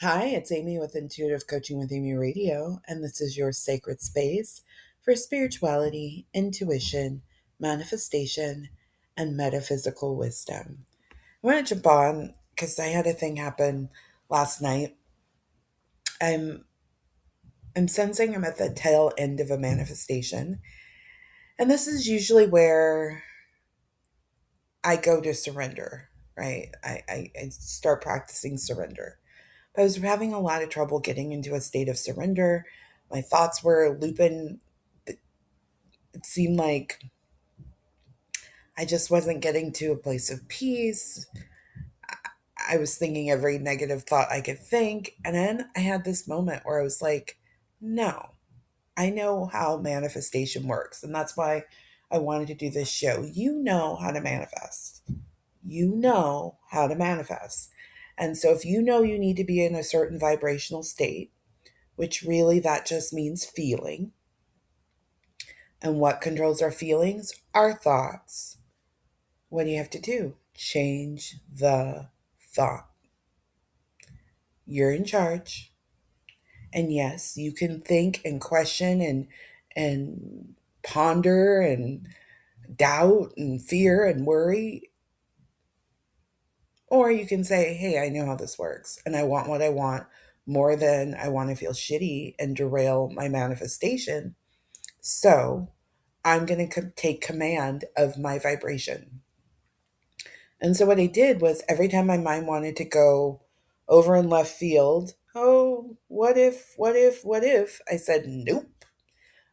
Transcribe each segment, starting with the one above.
Hi, it's Amy with Intuitive Coaching with Amy Radio, and this is your sacred space for spirituality, intuition, manifestation, and metaphysical wisdom. I want to jump on because I had a thing happen last night. I'm I'm sensing I'm at the tail end of a manifestation, and this is usually where I go to surrender. Right, I start practicing surrender. But I was having a lot of trouble getting into a state of surrender. My thoughts were looping. It seemed like I just wasn't getting to a place of peace. I was thinking every negative thought I could think. And then I had this moment where I was like, no, I know how manifestation works. And that's why I wanted to do this show. You know how to manifest. You know how to manifest. And so if you know you need to be in a certain vibrational state, which really that just means feeling. And what controls our feelings? Our thoughts. What do you have to do? Change the thought. You're in charge. And yes, you can think and question and ponder and doubt and fear and worry. Or you can say, hey, I know how this works and I want what I want more than I want to feel shitty and derail my manifestation. So I'm going to take command of my vibration. And so what I did was every time my mind wanted to go over in left field, oh, what if, I said, nope.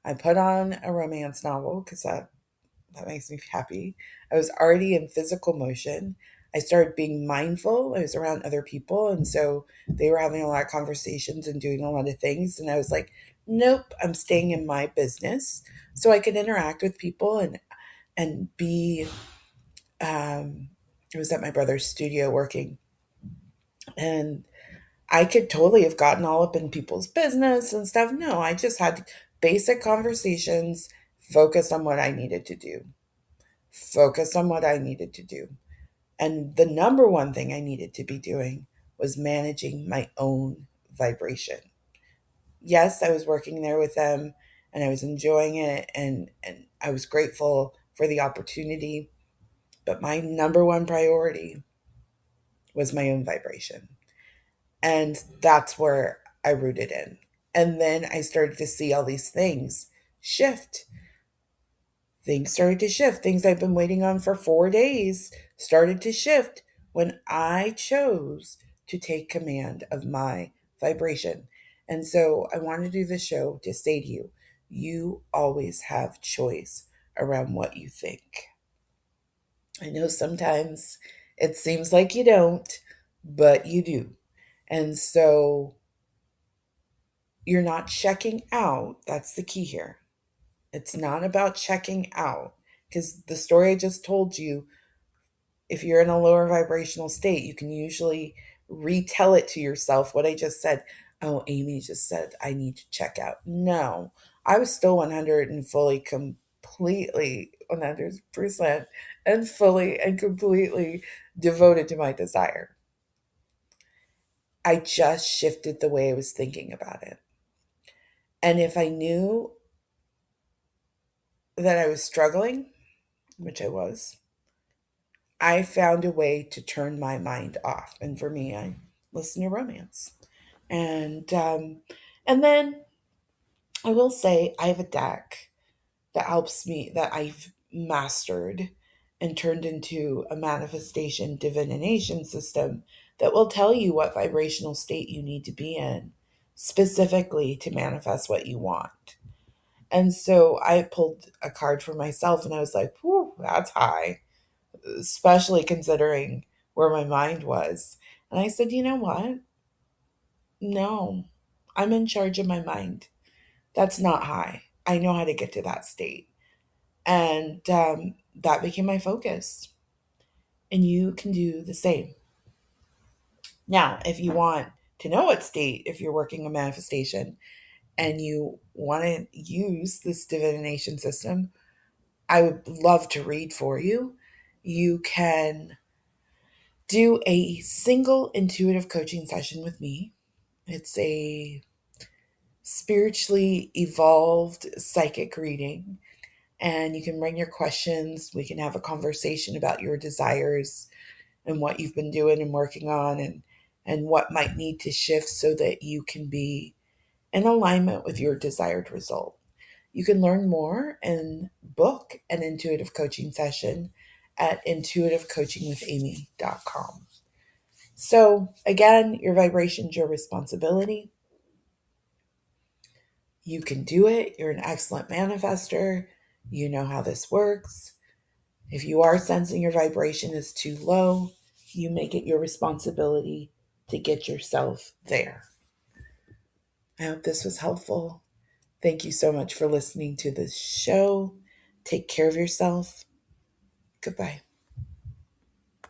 I put on a romance novel because that makes me happy. I was already in physical motion. I started being mindful. I was around other people. And so they were having a lot of conversations and doing a lot of things. And I was like, nope, I'm staying in my business so I can interact with people and be I was at my brother's studio working, and I could totally have gotten all up in people's business and stuff. No, I just had basic conversations, focus on what I needed to do. Focus on what I needed to do. And the number one thing I needed to be doing was managing my own vibration. Yes, I was working there with them and I was enjoying it and I was grateful for the opportunity, but my number one priority was my own vibration. And that's where I rooted in. And then I started to see all these things shift. Things started to shift. Things I've been waiting on for 4 days started to shift when I chose to take command of my vibration. And so I want to do the show to say to you, you always have choice around what you think. I know sometimes it seems like you don't, but you do. And so you're not checking out. That's the key here. It's not about checking out because the story I just told you, if you're in a lower vibrational state, you can usually retell it to yourself what I just said. Oh, Amy just said I need to check out. No, I was still 100 and fully, completely 100% and fully and completely devoted to my desire. I just shifted the way I was thinking about it. And if I knew that I was struggling, which I was, I found a way to turn my mind off. And for me, I listen to romance. And and then I will say I have a deck that helps me that I've mastered and turned into a manifestation divination system that will tell you what vibrational state you need to be in specifically to manifest what you want. And so I pulled a card for myself and I was like, whew, that's high, especially considering where my mind was. And I said, you know what? No, I'm in charge of my mind. That's not high. I know how to get to that state. And that became my focus. And you can do the same. Now, if you want to know what state, if you're working a manifestation and you want to use this divination system, I would love to read for you. You can do a single intuitive coaching session with me. It's a spiritually evolved psychic reading, and you can bring your questions. We can have a conversation about your desires and what you've been doing and working on, and what might need to shift so that you can be in alignment with your desired result. You can learn more and book an intuitive coaching session at intuitivecoachingwithamy.com. So, again, your vibration's your responsibility. You can do it. You're an excellent manifester. You know how this works. If you are sensing your vibration is too low, you make it your responsibility to get yourself there. I hope this was helpful. Thank you so much for listening to this show. Take care of yourself. Goodbye.